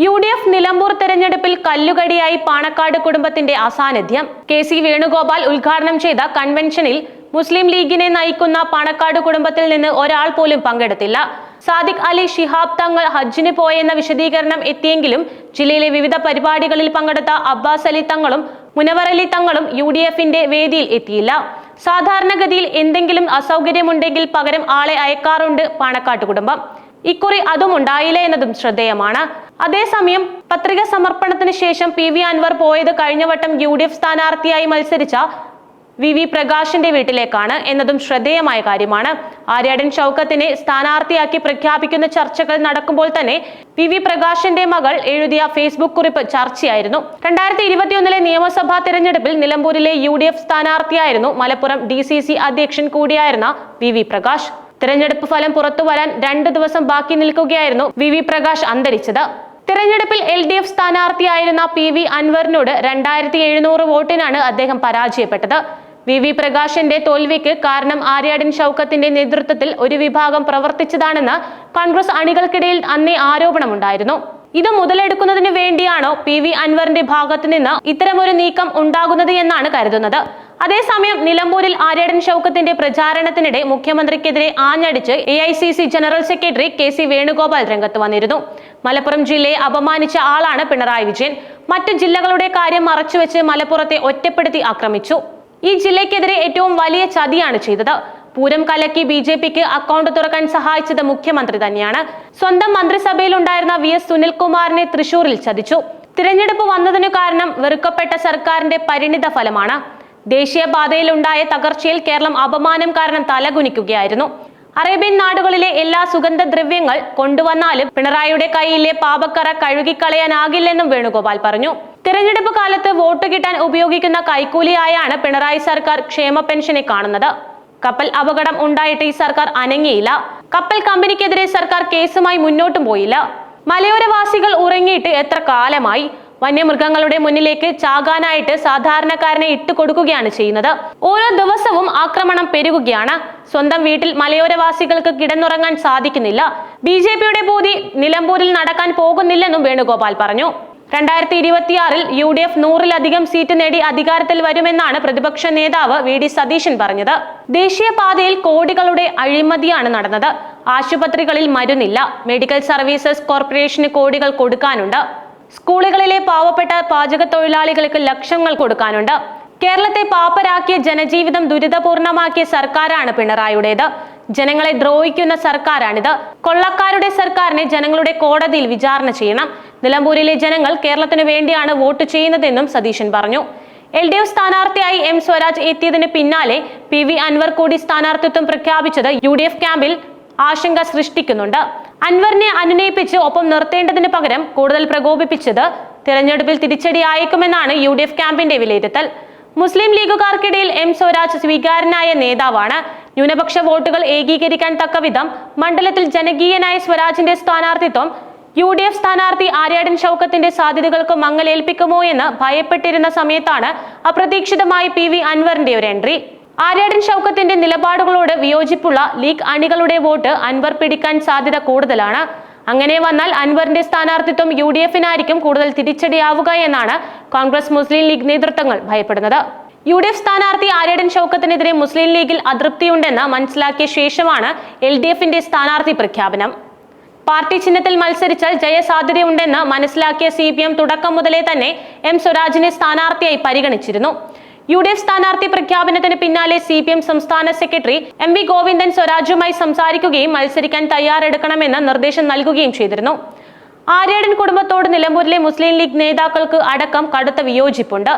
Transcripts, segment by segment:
UDF Nilambur തെരഞ്ഞെടുപ്പിൽ കല്ലുകടിയായി പാണക്കാട് കുടുംബത്തിന്റെ അസാന്നിധ്യം. KC Venugopal ഉദ്ഘാടനം ചെയ്ത കൺവെൻഷനിൽ മുസ്ലിം ലീഗിനെ നയിക്കുന്ന പാണക്കാട് കുടുംബത്തിൽ നിന്ന് ഒരാൾ പോലും പങ്കെടുത്തില്ല. സാദിഖ് അലി ശിഹാബ് തങ്ങൾ ഹജ്ജിന് പോയെന്ന വിശദീകരണം എത്തിയെങ്കിലും ജില്ലയിലെ വിവിധ പരിപാടികളിൽ പങ്കെടുത്ത അബ്ബാസ് അലി തങ്ങളും മുനവർ അലി തങ്ങളും UDFന്റെ വേദിയിൽ എത്തിയില്ല. സാധാരണഗതിയിൽ എന്തെങ്കിലും അസൗകര്യമുണ്ടെങ്കിൽ പകരം ആളെ അയക്കാറുണ്ട് പാണക്കാട് കുടുംബം. ഇക്കുറി അതും ഉണ്ടായില്ല എന്നതും ശ്രദ്ധേയമാണ്. അതേസമയം പത്രിക സമർപ്പണത്തിന് ശേഷം PV അൻവർ പോയത് കഴിഞ്ഞ വട്ടം UDF സ്ഥാനാർത്ഥിയായി മത്സരിച്ച VV പ്രകാശിന്റെ വീട്ടിലേക്കാണ് എന്നതും ശ്രദ്ധേയമായ കാര്യമാണ്. ആര്യാടൻ ഷൗക്കത്തിനെ സ്ഥാനാർത്ഥിയാക്കി പ്രഖ്യാപിക്കുന്ന ചർച്ചകൾ നടക്കുമ്പോൾ തന്നെ VV പ്രകാശിന്റെ മകൾ എഴുതിയ ഫേസ്ബുക്ക് കുറിപ്പ് ചർച്ചയായിരുന്നു. 2021 നിയമസഭാ തെരഞ്ഞെടുപ്പിൽ നിലമ്പൂരിലെ UDF സ്ഥാനാർത്ഥിയായിരുന്നു മലപ്പുറം DCC അധ്യക്ഷൻ കൂടിയായിരുന്ന VV പ്രകാശ്. തെരഞ്ഞെടുപ്പ് ഫലം പുറത്തുവരാൻ 2 ദിവസം ബാക്കി നിൽക്കുകയായിരുന്നു VV പ്രകാശ് അന്തരിച്ചത്. തെരഞ്ഞെടുപ്പിൽ LDF സ്ഥാനാർത്ഥിയായിരുന്ന PV അൻവറിനോട് 2700 വോട്ടിനാണ് അദ്ദേഹം പരാജയപ്പെട്ടത്. VV പ്രകാശിന്റെ തോൽവിക്ക് കാരണം ആര്യാടൻ ഷൗക്കത്തിന്റെ നേതൃത്വത്തിൽ ഒരു വിഭാഗം പ്രവർത്തിച്ചതാണെന്ന് കോൺഗ്രസ് അണികൾക്കിടയിൽ അന്നേ ആരോപണമുണ്ടായിരുന്നു. ഇത് മുതലെടുക്കുന്നതിന് വേണ്ടിയാണോ PV അൻവറിന്റെ ഭാഗത്തു നിന്ന് ഇത്തരമൊരു നീക്കം ഉണ്ടാകുന്നത് എന്നാണ് കരുതുന്നത്. അതേസമയം നിലമ്പൂരിൽ ആര്യാടൻ ഷൗക്കത്തിന്റെ പ്രചാരണത്തിനിടെ മുഖ്യമന്ത്രിക്കെതിരെ ആഞ്ഞടിച്ച് AICC general secretary KC Venugopal രംഗത്ത് വന്നിരുന്നു. മലപ്പുറം ജില്ലയെ അപമാനിച്ച ആളാണ് പിണറായി വിജയൻ. മറ്റു ജില്ലകളുടെ കാര്യം മറച്ചുവെച്ച് മലപ്പുറത്തെ ഒറ്റപ്പെടുത്തി ആക്രമിച്ചു. ഈ ജില്ലയ്ക്കെതിരെ ഏറ്റവും വലിയ ചതിയാണ് ചെയ്തത്. പൂരം കലക്കി BJPക്ക് അക്കൗണ്ട് തുറക്കാൻ സഹായിച്ചത് മുഖ്യമന്ത്രി തന്നെയാണ്. സ്വന്തം മന്ത്രിസഭയിൽ ഉണ്ടായിരുന്ന VS സുനിൽകുമാറിനെ തൃശൂരിൽ ചതിച്ചു. തിരഞ്ഞെടുപ്പ് വന്നതിനു കാരണം വെറുക്കപ്പെട്ട സർക്കാരിന്റെ പരിണിത ഫലമാണ്. ദേശീയപാതയിലുണ്ടായ തകർച്ചയിൽ കേരളം അപമാനം കാരണം തലകുനിക്കുകയായിരുന്നു. അറേബ്യൻ നാടുകളിലെ എല്ലാ സുഗന്ധദ്രവ്യങ്ങൾ കൊണ്ടുവന്നാലും പിണറായിയുടെ കയ്യിലെ പാപക്കറ കഴുകിക്കളയാനാകില്ലെന്നും വേണുഗോപാൽ പറഞ്ഞു. തിരഞ്ഞെടുപ്പ് കാലത്ത് വോട്ട് കിട്ടാൻ ഉപയോഗിക്കുന്ന കൈക്കൂലിയായാണ് പിണറായി സർക്കാർ ക്ഷേമ പെൻഷനെ കാണുന്നത്. കപ്പൽ അപകടം ഉണ്ടായിട്ട് ഈ സർക്കാർ അനങ്ങിയില്ല. കപ്പൽ കമ്പനിക്കെതിരെ സർക്കാർ കേസുമായി മുന്നോട്ടും പോയില്ല. മലയോരവാസികൾ ഉറങ്ങിയിട്ട് എത്ര കാലമായി? വന്യമൃഗങ്ങളുടെ മുന്നിലേക്ക് ചാകാനായിട്ട് സാധാരണക്കാരനെ ഇട്ടുകൊടുക്കുകയാണ് ചെയ്യുന്നത്. ഓരോ ദിവസവും ആക്രമണം പെരുകുകയാണ്. സ്വന്തം വീട്ടിൽ മലയോരവാസികൾക്ക് കിടന്നുറങ്ങാൻ സാധിക്കുന്നില്ല. BJPയുടെ ബോധി നിലമ്പൂരിൽ നടക്കാൻ പോകുന്നില്ലെന്നും വേണുഗോപാൽ പറഞ്ഞു. 2026 UDF 100-ലധികം സീറ്റ് നേടി അധികാരത്തിൽ വരുമെന്നാണ് പ്രതിപക്ഷ നേതാവ് VD സതീശൻ പറഞ്ഞത്. ദേശീയപാതയിൽ കോടികളുടെ അഴിമതിയാണ് നടന്നത്. ആശുപത്രികളിൽ മരുന്നില്ല. മെഡിക്കൽ സർവീസസ് കോർപ്പറേഷന് കോടികൾ കൊടുക്കാനുണ്ട്. സ്കൂളുകളിലെ പാവപ്പെട്ട പാചക തൊഴിലാളികൾക്ക് ലക്ഷങ്ങൾ കൊടുക്കാനുണ്ട്. കേരളത്തെ പാപ്പരാക്കിയ ജനജീവിതം ദുരിതപൂർണമാക്കിയ സർക്കാരാണ് പിണറായിയുടേത്. ജനങ്ങളെ ദ്രോഹിക്കുന്ന സർക്കാരാണിത്. കൊള്ളക്കാരുടെ സർക്കാരിനെ ജനങ്ങളുടെ കോടതിയിൽ വിചാരണ ചെയ്യണം. നിലമ്പൂരിലെ ജനങ്ങൾ കേരളത്തിന് വേണ്ടിയാണ് വോട്ട് ചെയ്യുന്നതെന്നും സതീശൻ പറഞ്ഞു. LDF സ്ഥാനാർത്ഥിയായി M സ്വരാജ് എത്തിയതിന് പിന്നാലെ PV അൻവർ കൂടി സ്ഥാനാർത്ഥിത്വം പ്രഖ്യാപിച്ചത് UDF ക്യാമ്പിൽ ആശങ്ക സൃഷ്ടിക്കുന്നുണ്ട്. അൻവറിനെ അനുനയിപ്പിച്ച് ഒപ്പം നിർത്തേണ്ടതിന് പകരം കൂടുതൽ പ്രകോപിപ്പിച്ചത് തിരഞ്ഞെടുപ്പിൽ തിരിച്ചടിയായേക്കുമെന്നാണ് UDF ക്യാമ്പിന്റെ വിലയിരുത്തൽ. മുസ്ലിം ലീഗുകാർക്കിടയിൽ M സ്വരാജ് സ്വീകാര്യനായ നേതാവാണ്. ന്യൂനപക്ഷ വോട്ടുകൾ ഏകീകരിക്കാൻ തക്കവിധം മണ്ഡലത്തിൽ ജനകീയനായ സ്വരാജിന്റെ സ്ഥാനാർത്ഥിത്വം UDF സ്ഥാനാർത്ഥി ആര്യാടൻ ഷൗക്കത്തിന്റെ സാധ്യതകൾക്ക് മങ്ങലേൽപ്പിക്കുമോ എന്ന് ഭയപ്പെട്ടിരുന്ന സമയത്താണ് അപ്രതീക്ഷിതമായി PV അൻവറിന്റെ ഒരു എൻട്രി. ആര്യാടൻ ഷൗക്കത്തിന്റെ നിലപാടുകളോട് വിയോജിപ്പുള്ള ലീഗ് അണികളുടെ വോട്ട് അൻവർ പിടിക്കാൻ സാധ്യത കൂടുതലാണ്. അങ്ങനെ വന്നാൽ അൻവറിന്റെ സ്ഥാനാർത്ഥിത്വം UDFനായിരിക്കും കൂടുതൽ തിരിച്ചടിയാവുക എന്നാണ് കോൺഗ്രസ് മുസ്ലിം ലീഗ് നേതൃത്വങ്ങൾ ഭയപ്പെടുന്നത്. UDF സ്ഥാനാർത്ഥി ആര്യാടൻ ഷൗക്കത്തിനെതിരെ മുസ്ലിം ലീഗിൽ അതൃപ്തിയുണ്ടെന്ന് മനസ്സിലാക്കിയ ശേഷമാണ് LDFന്റെ സ്ഥാനാർത്ഥി പ്രഖ്യാപനം. പാർട്ടി ചിഹ്നത്തിൽ മത്സരിച്ചാൽ ജയസാധ്യതയുണ്ടെന്ന് മനസ്സിലാക്കിയ CPM തുടക്കം മുതലേ തന്നെ M സ്വരാജിനെ സ്ഥാനാർത്ഥിയായി പരിഗണിച്ചിരുന്നു. UDF സ്ഥാനാർത്ഥി പ്രഖ്യാപനത്തിന് പിന്നാലെ CPM സംസ്ഥാന സെക്രട്ടറി MV ഗോവിന്ദൻ സ്വരാജുമായി സംസാരിക്കുകയും മത്സരിക്കാൻ തയ്യാറെടുക്കണമെന്ന് നിർദ്ദേശം നൽകുകയും ചെയ്തിരുന്നു. ആര്യാടൻ കുടുംബത്തോട് നിലമ്പൂരിലെ മുസ്ലിം ലീഗ് നേതാക്കൾക്ക് അടക്കം കടുത്ത വിയോജിപ്പുണ്ട്.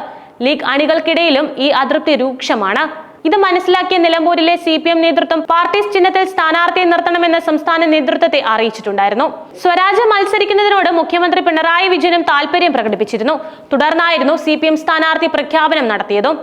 ലീഗ് അണികൾക്കിടയിലും ഈ അതൃപ്തി രൂക്ഷമാണ്. ഇത് മനസ്സിലാക്കിയ നിലമ്പൂരിലെ CPM നേതൃത്വം പാർട്ടി ചിഹ്നത്തിൽ സ്ഥാനാർത്ഥിയെ നിർത്തണമെന്ന് സംസ്ഥാന നേതൃത്വത്തെ അറിയിച്ചിട്ടുണ്ടായിരുന്നു. സ്വരാജ് മത്സരിക്കുന്നതിനോട് മുഖ്യമന്ത്രി പിണറായി വിജയനും താൽപര്യം പ്രകടിപ്പിച്ചിരുന്നു. തുടർന്നായിരുന്നു CPM സ്ഥാനാർത്ഥി പ്രഖ്യാപനം നടത്തിയതും.